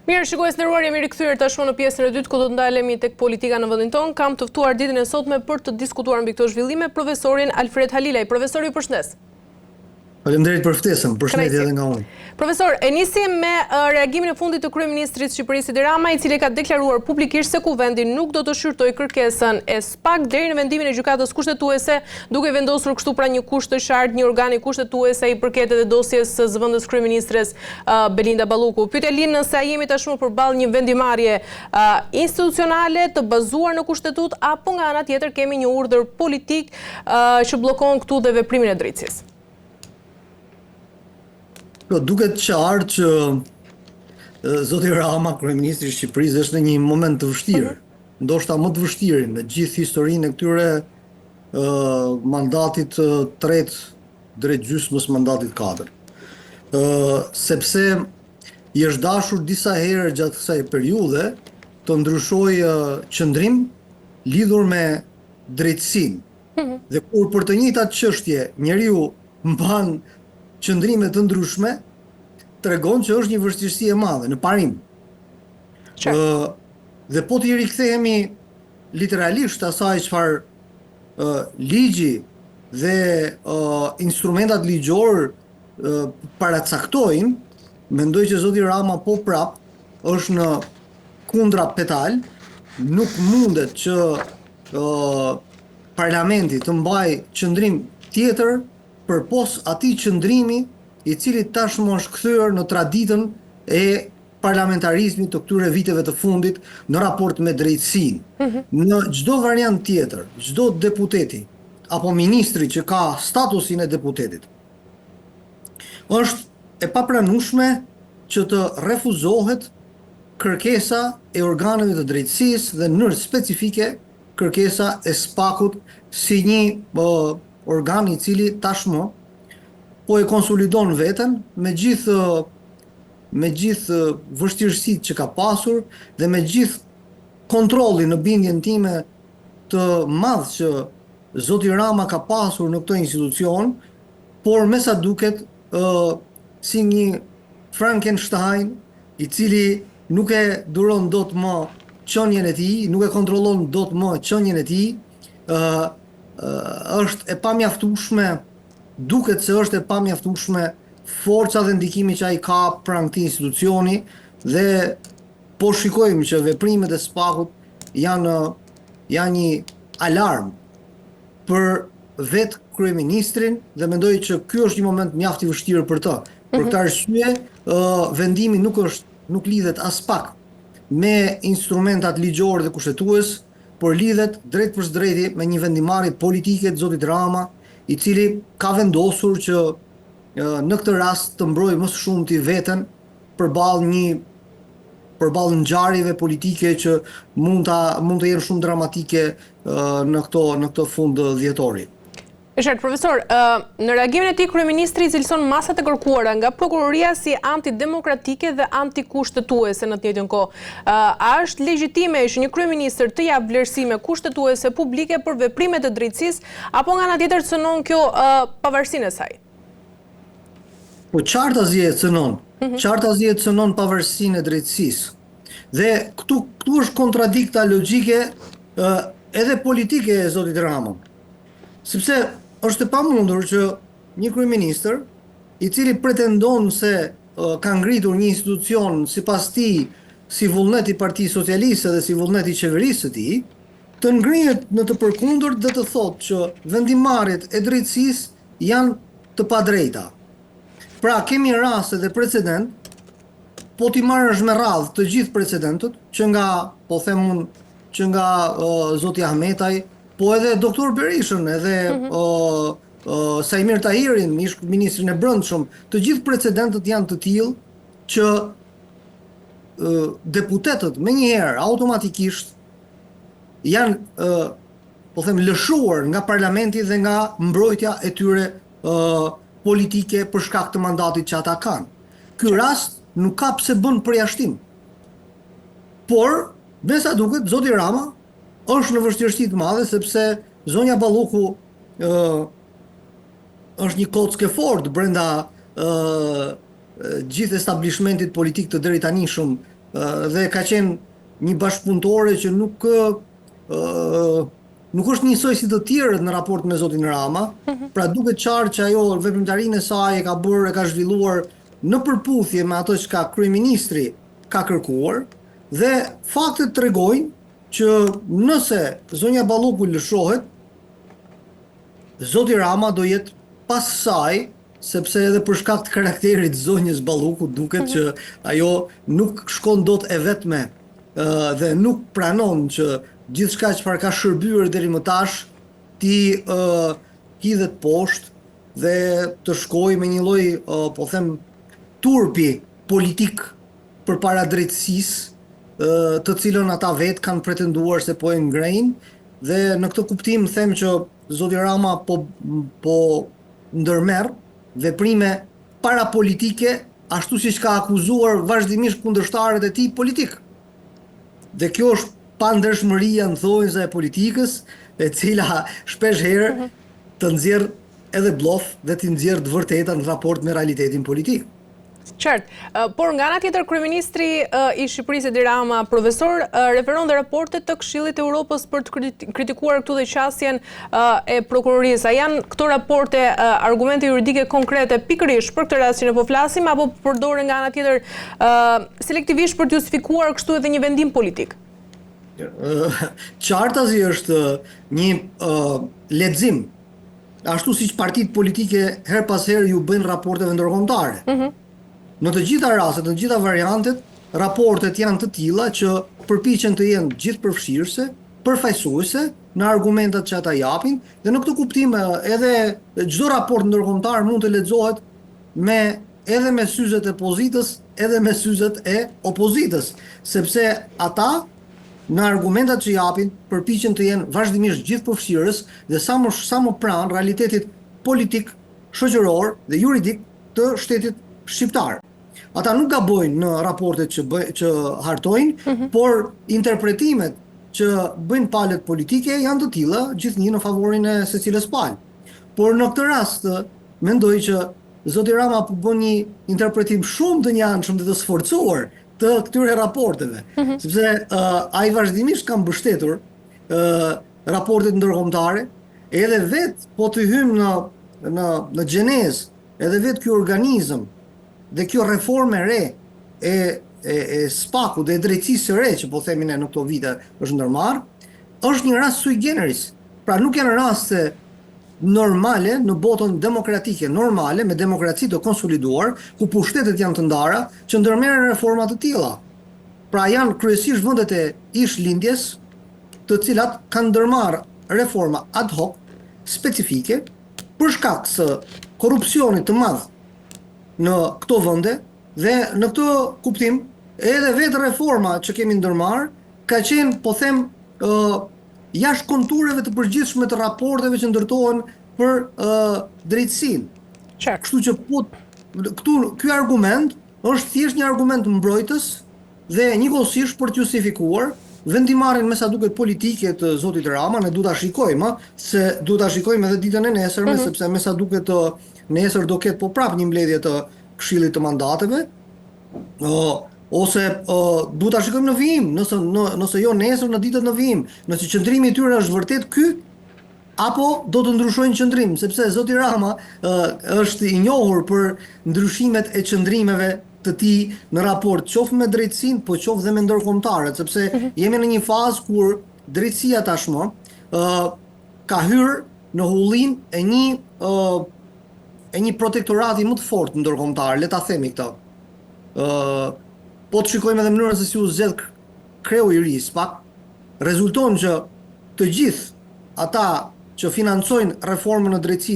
Mirë, shikues nderuar, jemi rikthyer tashmë në pjesën e dytë ku do të ndalemi tek politika në vendin tonë. Kam të ftuar ditën e sotme për të diskutuar mbi këto zhvillime profesorin Alfred Halilaj. Profesor, ju përshëndes. Faleminderit për ftesën, përshëndetje edhe nga unë. Profesor, e nisim me reagimin e fundit të kryeministrit Shqipërisë Edi Rama, i cili ka deklaruar publikisht se kuvendi nuk do të shqyrtojë kërkesën e SPAK deri në vendimin e gjykatës kushtetuese, duke vendosur kështu pra një kusht të qartë, një organ i kushtetuese i përket edhe dosjes së zëvendës kryeministres Belinda Balluku. Pyetja lind nëse jemi tashmë përballë një vendimarrje institucionale të bazuar në kushtetut, apo nga ana tjetër kemi një urdhër politik që bllokon këtu dhe veprimin e drejtësisë. Duket qartë që zoti Rama, kryeministri i Shqipërisë, është në një moment të vështirë, ndoshta më të vështirë në gjithë historinë e këtyre mandatit të tretë drejt gjysmës mandatit 4. Sepse i është dashur disa herë gjatë kësaj periudhe të ndryshojë qëndrim lidhur me drejtësinë. Dhe kur për të njëjtat çështje njeriu mban qëndrime të ndryshme, tregon që është një vështirësi e madhe në parim. Dhe po t'i rikthehemi literalisht asaj çfarë ligji dhe instrumentat ligjor paracaktojnë, mendoj që zoti Rama po prap është në kundra petal, nuk mundet që parlamenti të mbajë qëndrim tjetër përpos atij qëndrimi i cili tashmë është kthyer në traditën e parlamentarizmit të këtyre viteve të fundit në raport me drejtësinë. Në çdo variant tjetër, çdo deputeti apo ministri që ka statusin e deputetit, është e papranueshme që të refuzohet kërkesa e organeve të drejtësisë dhe në specifike kërkesa e SPAK-ut si një organ i cili tashmë po e konsolidon veten me gjithë vështirësitë që ka pasur dhe me gjithë kontrollin në bindjen time të madh që zoti Rama ka pasur në këtë institucion, por me sa duket si një Frankenstein i cili nuk e duron dot më qenjen e tij, nuk e kontrollon dot më qenjen e tij, është e pamjaftueshme, duket se është e pamjaftueshme forca dhe ndikimi që ai ka pranë këtij institucioni dhe po shikojmë që veprimet e SPAK-ut janë një alarm për vetë kryeministrin dhe mendoj që ky është një moment mjaft i vështirë për të. Për këtë arsye, vendimi nuk lidhet as pak me instrumentat ligjore dhe kushtetues, por lidhet drejt për drejti me një vendimarrje politike të zotit Rama, i cili ka vendosur që në këtë rast të mbrojë më së shumti veten përballë ngjarjeve politike që mund të jenë shumë dramatike në këtë fund dhjetori. Profesor, në reagimin e tij kryeministri cilëson masat e kërkuara nga prokuroria si antidemokratike dhe antikushtetuese në të njëjtën kohë. A është legjitime që një kryeministër të jap vlerësime kushtetuese publike për veprimet e drejtësisë, apo nga ana tjetër cënon kjo pavarësinë e saj? Po qartë asgjë cënon pavarësinë e drejtësisë. Dhe këtu është kontradikta logjike edhe politike e zotit Rama. Sepse është e pamundur që një kryeministër i cili pretendon se ka ngritur një institucion sipas tij si vullnet i Partisë Socialiste dhe si vullnet i qeverisë së tij, të ngrihet në të përkundërt dhe të thotë që vendimarrjet e drejtësisë janë të padrejta. Pra kemi raste dhe precedent, po t'i marrësh me radhë të gjithë precedentët, që nga, po them unë, që nga zoti Ahmetaj, po edhe doktor Berishën, edhe Sajmir Tahirin, ministrin e Brendshëm, të gjithë precedentët janë të tillë që deputetët menjëherë automatikisht janë po them lëshuar nga parlamenti dhe nga mbrojtja e tyre politike për shkak të mandatit që ata kanë. Ky rast nuk ka pse bën përjashtim. Por, me sa duket, zoti Rama është në vështirësi të madhe sepse zonja Balluku është një kockë e fortë brenda gjithë establishmentit politik të drejtanishëm dhe ka qenë një bashkëpunëtore që nuk është njësoj si të tjerët në raport me zotin Rama, pra duket qartë që ajo veprimtarinë e saj e ka zhvilluar në përputhje me ato që ka kryeministri ka kërkuar, dhe faktet tregojnë që nëse zonja Balloku lëshohet, zoti Rama do jetë pas saj, sepse edhe për shkak të karakterit zonjës Balloku duket që ajo nuk shkon dot e vetme dhe nuk pranon që gjithçka çfarë ka shërbyer deri më tash ti hidhet poshtë dhe të shkojë me një lloj po them turpi politik përpara drejtësisë, të cilën ata vetë kanë pretenduar se po e ngrejnë, dhe në këtë kuptim them që zoti Rama po ndërmerr veprime parapolitike, ashtu siç ka akuzuar vazhdimisht kundërshtarët e tij politik. Dhe kjo është pandërshmëria në thonjza e politikës, e cila shpesh herë të nxjerr edhe bllop dhe të nxjerr të vërteta në raport me realitetin politik. Qartë, por nga ana tjetër kryeministri i Shqipërisë Edi Rama, profesor, referon dhe raportet të Këshillit të Evropës për të kritikuar këtu dhe qasjen e prokurorisë. A janë këto raporte argumente juridike konkrete pikërisht për këtë rast që ne po flasim, apo përdoren nga ana tjetër selektivisht për të justifikuar kështu edhe një vendim politik? Qartazi është një lexim, ashtu siç partitë politike her pas here ju bëjnë raporteve ndërkombëtare. Në të gjitha rastet, në të gjitha variantet, raportet janë të tilla që përpiqen të jenë gjithëpërfshirëse, përfaqësuese në argumentat që ata japin, dhe në këtë kuptim edhe çdo raport ndërkombëtar mund të lexohet edhe me syzet e pozitës, edhe me syzet e opozitës, sepse ata në argumentat që japin përpiqen të jenë vazhdimisht gjithëpërfshirës dhe sa më pranë realitetit politik, shoqëror dhe juridik të shtetit shqiptar. Ata nuk gabojnë në raportet që hartojnë, por interpretimet që bëjnë palët politike janë të tilla, gjithnjë në favorin e secilës palë. Por në këtë rast mendoj që zoti Rama po bën një interpretim shumë të njanshëm dhe të sforcuar të këtyre raporteve, sepse ai vazhdimisht ka mbështetur raportet ndërkombëtare, edhe vetë po të hymë në gjenezë, edhe vetë ky organizëm dhe kjo reforme re e SPAK-u dhe drejtësisë së re që po themi ne në këto vite është ndërmarr, është një rast sui generis. Pra nuk janë raste normale në botën demokratike, normale me demokraci të konsoliduar, ku pushtetet janë të ndara, që ndërmerren reforma të tilla. Pra janë kryesisht vendet e ishlindjes, të cilat kanë ndërmarrë reforma ad hoc specifike për shkak të korrupsionit të madh në këto vende, dhe në këtë kuptim edhe vetë reforma që kemi ndërmarrë ka qenë, po them, jashtë kontureve të përgjithshme të raporteve që ndërtohen për drejtësinë. Kështu që ky argument është thjesht një argument mbrojtës dhe njëkohësisht për të justifikuar vendimarrjen me sa duket politike të zotit Rama. Ne duhet ta shikojmë, se duhet ta shikojmë edhe ditën e nesërme, sepse me sa duket nesër do ketë po prap një mbledhje të Këshillit të mandateve, ose duhet ta shikojmë në vijim, nëse jo nesër, në ditët në vijim, nëse qëndrimi i tyre është vërtet ky, apo do të ndryshojnë qëndrim, sepse zoti Rama është i njohur për ndryshimet e qëndrimeve të tij në raport qoftë me drejtësinë, po qoftë dhe me ndërkombëtarët, sepse jemi në një fazë kur drejtësia tashmë ka hyrë në hullin e një protektorati më të fortë ndërkombëtar, le ta themi këtë. Po të shikojmë edhe mënyrën se si u zgjedh kreu i ri SPAK, rezulton që të gjithë ata që financojnë reformën në drejtësi